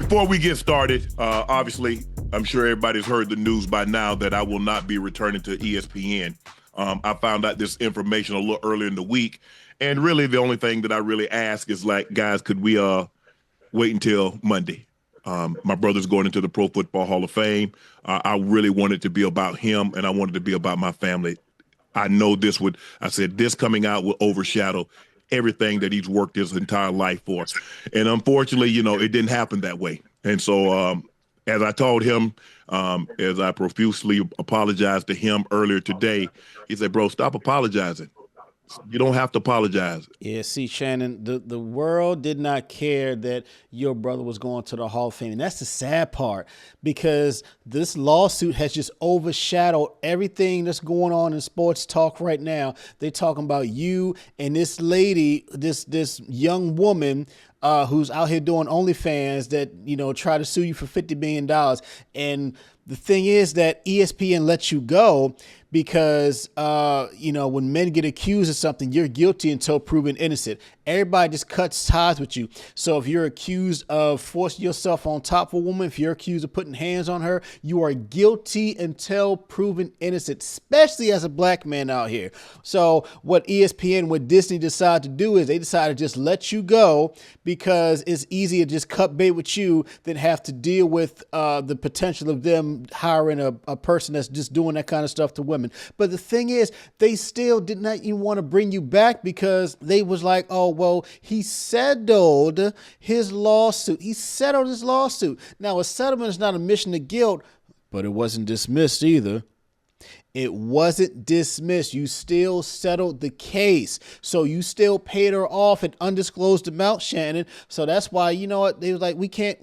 Before we get started, obviously, I'm sure everybody's heard the news by now that I will not be returning to ESPN. I found out this information a little earlier in the week, and really the only thing that I really ask is like, guys, could we wait until Monday? My brother's going into the Pro Football Hall of Fame. I really wanted to be about him, and I wanted to be about my family. I know this coming out will overshadow everything that he's worked his entire life for. And unfortunately, it didn't happen that way. And so as I told him, as I profusely apologized to him earlier today, he said, bro, stop apologizing. You don't have to apologize. Yeah, see, Shannon, the world did not care that your brother was going to the Hall of Fame. And that's the sad part, because this lawsuit has just overshadowed everything that's going on in sports talk right now. They're talking about you and this lady, this young woman who's out here doing OnlyFans that, try to sue you for $50 million. And the thing is that ESPN lets you go because, when men get accused of something, you're guilty until proven innocent. Everybody just cuts ties with you. So if you're accused of forcing yourself on top of a woman, if you're accused of putting hands on her, you are guilty until proven innocent, especially as a black man out here. So what Disney decided to do is they decided to just let you go because it's easier to just cut bait with you than have to deal with the potential of them hiring a person that's just doing that kind of stuff to women. But the thing is, they still did not even want to bring you back because they was like, oh, well, he settled his lawsuit. Now, a settlement is not a admission of guilt, but it wasn't dismissed either. It wasn't dismissed. You still settled the case. So you still paid her off an undisclosed amount, Shannon. So that's why, they was like, we can't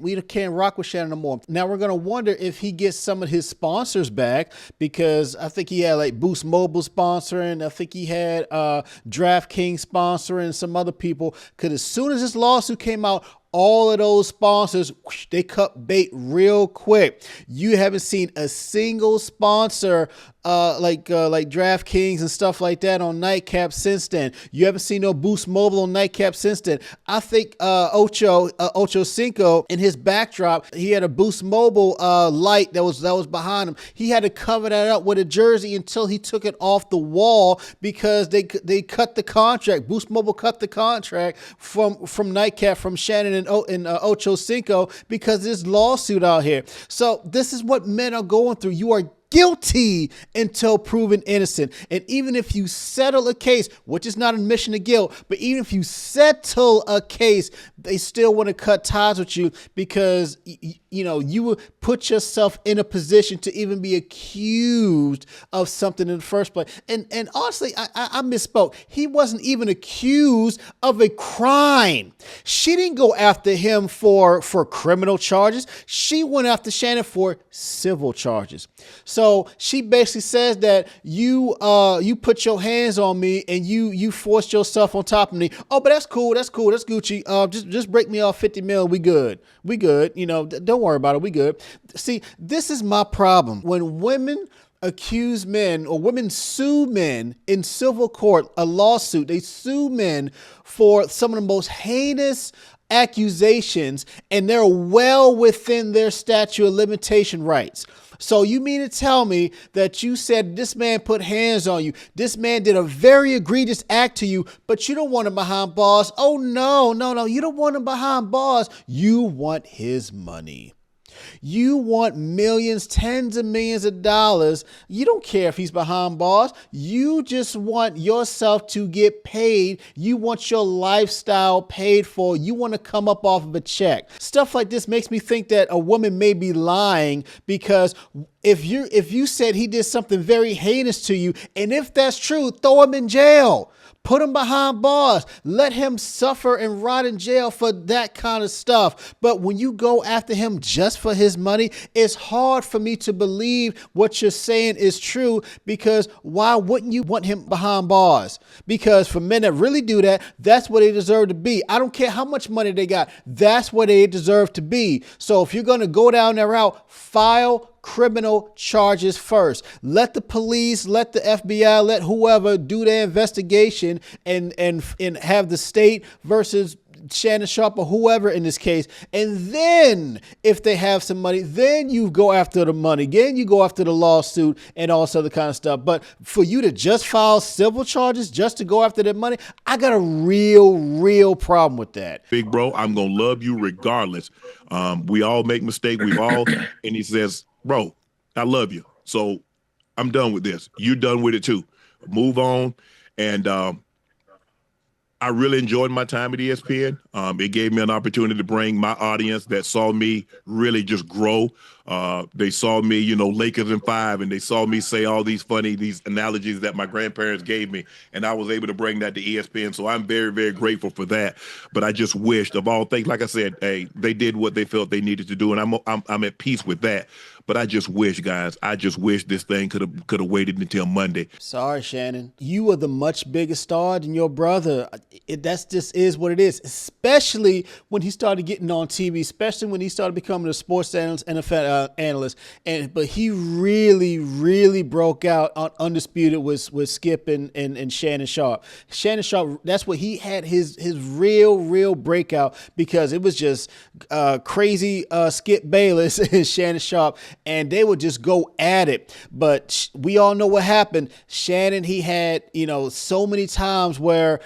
rock with Shannon no more. Now we're going to wonder if he gets some of his sponsors back, because I think he had like Boost Mobile sponsoring. I think he had DraftKings sponsoring, some other people. Because as soon as this lawsuit came out, all of those sponsors, they cut bait real quick. You haven't seen a single sponsor like DraftKings and stuff like that on Nightcap since then. You haven't seen no Boost Mobile on Nightcap since then. I think Ocho Cinco in his backdrop, he had a Boost Mobile light that was behind him. He had to cover that up with a jersey until he took it off the wall because they cut the contract. Boost Mobile cut the contract from Nightcap, from Shannon and Ocho Cinco, because of this lawsuit out here. So this is what men are going through. You are guilty until proven innocent. And even if you settle a case, which is not an admission of guilt, but even if you settle a case, they still want to cut ties with you because, you would put yourself in a position to even be accused of something in the first place. And honestly, I misspoke. He wasn't even accused of a crime. She didn't go after him for criminal charges. She went after Shannon for civil charges. So she basically says that you put your hands on me and you forced yourself on top of me. Oh, but that's cool. That's Gucci. Just break me off 50 mil. We good. Don't worry about it. We good. See, this is my problem. When women accuse men, or women sue men in civil court, a lawsuit, they sue men for some of the most heinous accusations, and they're well within their statute of limitation rights. So you mean to tell me that you said this man put hands on you, this man did a very egregious act to you, but you don't want him behind bars? Oh, no, you don't want him behind bars. You want his money. You want millions, tens of millions of dollars. You don't care if he's behind bars. You just want yourself to get paid. You want your lifestyle paid for. You want to come up off of a check. Stuff like this makes me think that a woman may be lying, because if you said he did something very heinous to you, and if that's true, throw him in jail. Put him behind bars. Let him suffer and rot in jail for that kind of stuff. But when you go after him just for his money, it's hard for me to believe what you're saying is true, because why wouldn't you want him behind bars? Because for men that really do that, that's where they deserve to be. I don't care how much money they got. That's where they deserve to be. So if you're going to go down that route, file criminal charges first. Let the police, let the FBI, let whoever do their investigation and have the state versus Shannon Sharpe or whoever in this case. And then if they have some money, then you go after the money. Then you go after the lawsuit and all this other kind of stuff. But for you to just file civil charges just to go after their money, I got a real problem with that. Big bro, I'm going to love you regardless. We all make mistakes. And he says, bro, I love you. So I'm done with this. You're done with it too. Move on. And I really enjoyed my time at ESPN. It gave me an opportunity to bring my audience that saw me really just grow. They saw me, Lakers in 5, and they saw me say all these analogies that my grandparents gave me, and I was able to bring that to ESPN. So I'm very, very grateful for that. But I just wished, of all things, like I said, hey, they did what they felt they needed to do, and I'm at peace with that. But I just wish, guys, this thing could have waited until Monday. Sorry, Shannon. You are the much bigger star than your brother. That's just is what it is, especially when he started getting on TV, especially when he started becoming a sports analyst, NFL analyst. But he really broke out on Undisputed with Skip and Shannon Sharpe. Shannon Sharpe, that's what he had his real breakout, because it was just crazy Skip Bayless and Shannon Sharpe, and they would just go at it. But we all know what happened. Shannon, he had, so many times where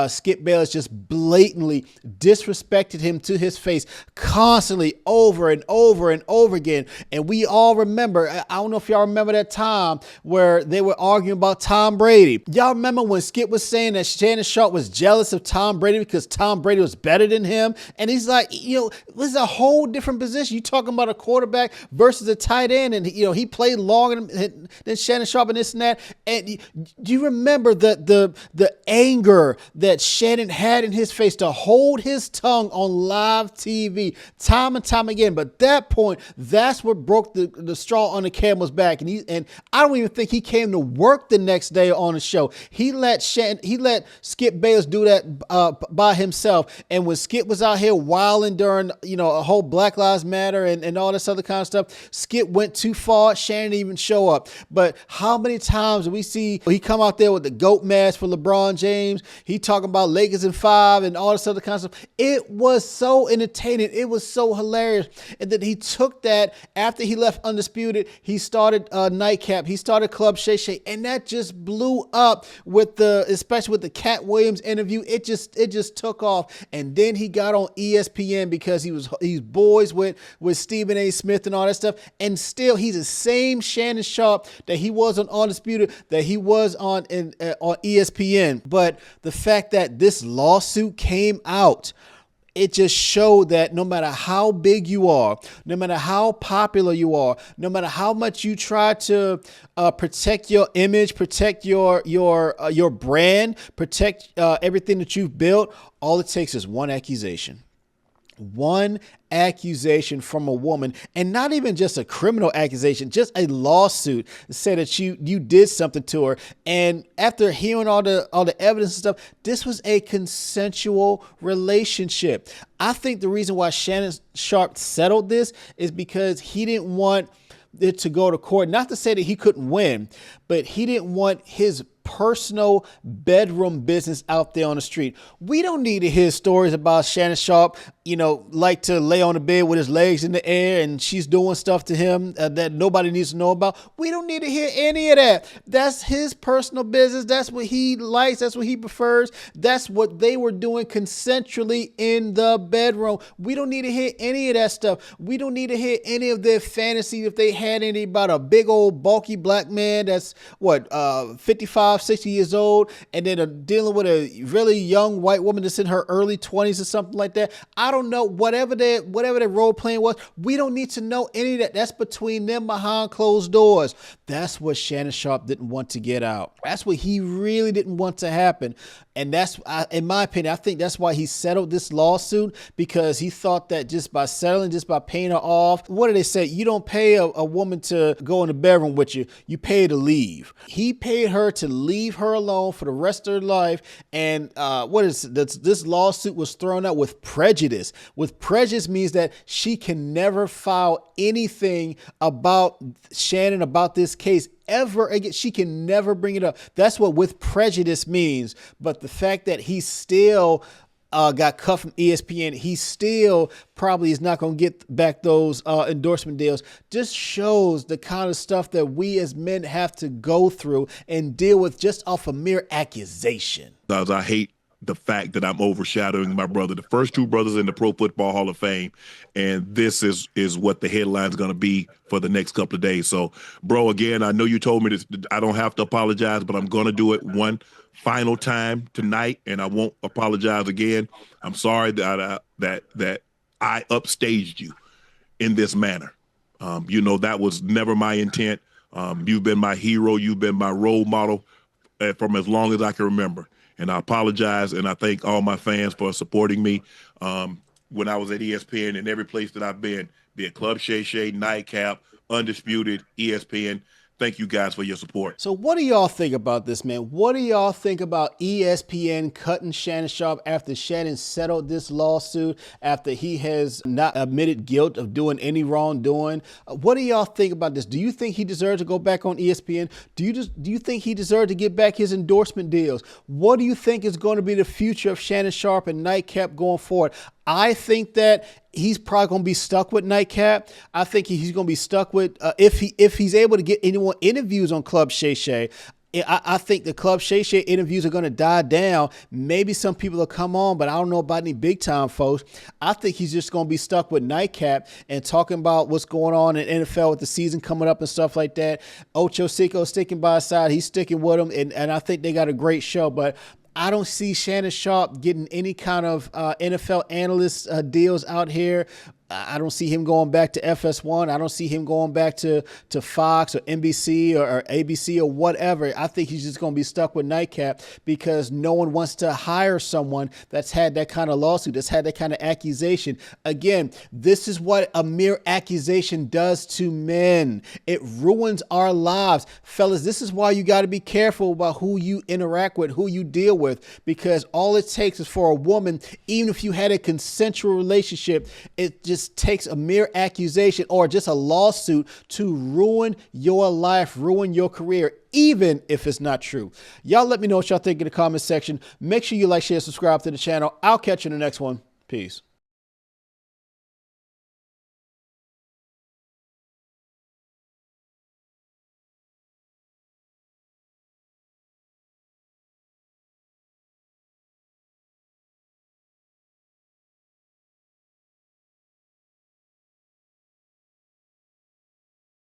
Skip Bayless just blatantly disrespected him to his face constantly over and over again. And we all remember, I don't know if y'all remember that time where they were arguing about Tom Brady. Y'all remember when Skip was saying that Shannon Sharpe was jealous of Tom Brady because Tom Brady was better than him? And he's like, this is a whole different position. You talking about a quarterback versus a tight end, and he played longer than Shannon Sharpe and this and that. And do you remember the anger that Shannon had in his face to hold his tongue on live TV time and time again? But that point, that's what broke the straw on the camel's back. And I don't even think he came to work the next day on the show. He let Skip Bayless do that by himself. And when Skip was out here wilding during a whole Black Lives Matter and all this other kind of stuff, Skip went too far. Shannon didn't even show up. But how many times do we see he come out there with the GOAT mask for LeBron James? He talking about Lakers in 5 and all this other kind of stuff. It was so entertaining. It was so hilarious. And then he took that after he left Undisputed. He started Nightcap. He started Club Shay Shay, and that just blew up especially with the Cat Williams interview. It just took off. And then he got on ESPN because he's boys with Stephen A. Smith and all that stuff. And still, he's the same Shannon Sharpe that he was on Undisputed, that he was on ESPN. But the fact that this lawsuit came out, it just showed that no matter how big you are, no matter how popular you are, no matter how much you try to protect your image, protect your brand, protect everything that you've built, all it takes is one accusation. One accusation from a woman, and not even just a criminal accusation, just a lawsuit to say that you did something to her. And after hearing all the evidence and stuff, this was a consensual relationship. I think the reason why Shannon Sharpe settled this is because he didn't want it to go to court. Not to say that he couldn't win, but he didn't want his personal bedroom business out there on the street. We don't need to hear stories about Shannon Sharpe, like to lay on the bed with his legs in the air and she's doing stuff to him that nobody needs to know about. We don't need to hear any of that. That's his personal business. That's what he likes. That's what he prefers. That's what they were doing consensually in the bedroom. We don't need to hear any of that stuff. We don't need to hear any of their fantasies if they had any about a big old bulky black man that's 55, 60 years old, and then dealing with a really young white woman that's in her early 20s or something like that. I don't know, whatever their role playing was. We don't need to know any of that. That's between them behind closed doors. That's what Shannon Sharpe didn't want to get out. That's what he really didn't want to happen. And that's, in my opinion, I think that's why he settled this lawsuit, because he thought that just by settling, just by paying her off, what do they say? You don't pay a woman to go in the bedroom with you. You pay her to leave. He paid her to leave her alone for the rest of her life. And this lawsuit was thrown out with prejudice. With prejudice means that she can never file anything about Shannon, about this case ever again. She can never bring it up. That's what with prejudice means. But the fact that he still got cut from ESPN, he still probably is not going to get back those endorsement deals. Just shows the kind of stuff that we as men have to go through and deal with just off a mere accusation. I hate the fact that I'm overshadowing my brother, the first two brothers in the Pro Football Hall of Fame, and this is what the headline's going to be for the next couple of days. So, bro, again, I know you told me this, I don't have to apologize, but I'm going to do it one final time tonight, and I won't apologize again. I'm sorry that I upstaged you in this manner. That was never my intent. You've been my hero. You've been my role model from as long as I can remember. And I apologize, and I thank all my fans for supporting me when I was at ESPN and every place that I've been, be it Club Shay Shay, Nightcap, Undisputed, ESPN. Thank you guys for your support. So what do y'all think about this, man? What do y'all think about ESPN cutting Shannon Sharpe after Shannon settled this lawsuit, after he has not admitted guilt of doing any wrongdoing? What do y'all think about this? Do you think he deserves to go back on ESPN? Do you think he deserves to get back his endorsement deals? What do you think is going to be the future of Shannon Sharpe and Nightcap going forward? I think that he's probably going to be stuck with Nightcap. I think he's going to be stuck with, if he's able to get anyone interviews on Club Shay Shay, I think the Club Shay Shay interviews are going to die down. Maybe some people will come on, but I don't know about any big time folks. I think he's just going to be stuck with Nightcap and talking about what's going on in NFL with the season coming up and stuff like that. Ocho Cinco sticking by his side. He's sticking with him. And I think they got a great show, but I don't see Shannon Sharpe getting any kind of NFL analyst deals out here. I don't see him going back to FS1. I don't see him going back to Fox or NBC or ABC or whatever. I think he's just going to be stuck with Nightcap because no one wants to hire someone that's had that kind of lawsuit, that's had that kind of accusation. Again, this is what a mere accusation does to men. It ruins our lives. Fellas, this is why you got to be careful about who you interact with, who you deal with, because all it takes is for a woman, even if you had a consensual relationship, it just takes a mere accusation or just a lawsuit to ruin your life, ruin your career, even if it's not true. Y'all let me know what y'all think in the comment section. Make sure you like, share, subscribe to the channel. I'll catch you in the next one. Peace.